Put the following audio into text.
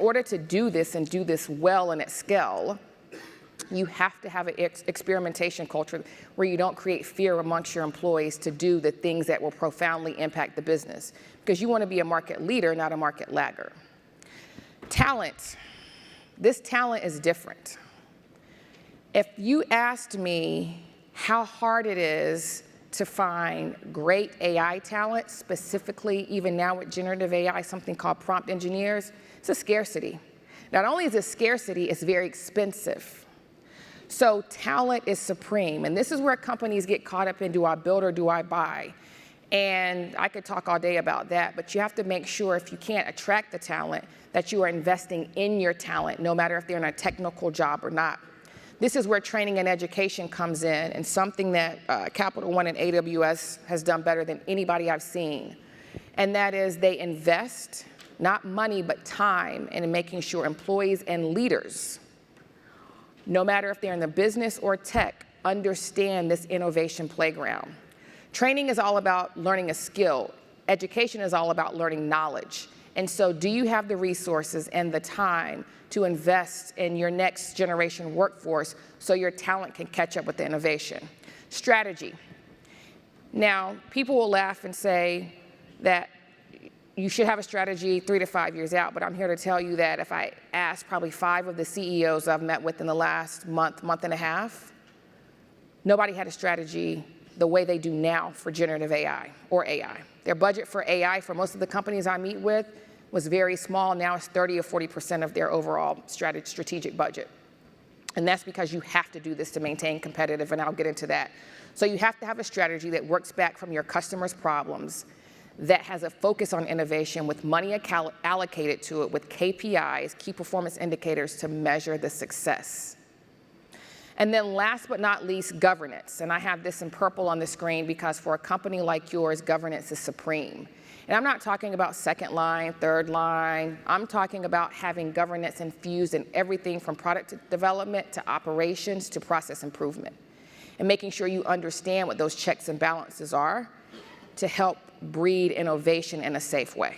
order to do this and do this well and at scale, you have to have an experimentation culture where you don't create fear amongst your employees to do the things that will profoundly impact the business, because you want to be a market leader, not a market lagger. Talent. This talent is different. If you asked me how hard it is to find great AI talent, specifically even now with generative AI, something called prompt engineers, it's a scarcity. Not only is it scarcity, it's very expensive. So talent is supreme, and this is where companies get caught up in, do I build or do I buy? And I could talk all day about that, but you have to make sure, if you can't attract the talent, that you are investing in your talent, no matter if they're in a technical job or not. This is where training and education comes in, and something that Capital One and AWS has done better than anybody I've seen. And that is, they invest not money but time in making sure employees and leaders, no matter if they're in the business or tech, understand this innovation playground. Training is all about learning a skill. Education is all about learning knowledge. And so do you have the resources and the time to invest in your next generation workforce so your talent can catch up with the innovation? Strategy. Now, people will laugh and say that you should have a strategy 3 to 5 years out, but I'm here to tell you that if I asked probably 5 of the CEOs I've met with in the last month and a half, nobody had a strategy the way they do now for generative AI or AI. Their budget for AI for most of the companies I meet with was very small. Now it's 30 or 40% of their overall strategic budget. And that's because you have to do this to maintain competitive, and I'll get into that. So you have to have a strategy that works back from your customers' problems, that has a focus on innovation with money allocated to it, with KPIs, key performance indicators, to measure the success. And then last but not least, governance. And I have this in purple on the screen because for a company like yours, governance is supreme. And I'm not talking about second line, third line. I'm talking about having governance infused in everything from product development to operations to process improvement, and making sure you understand what those checks and balances are to help breed innovation in a safe way.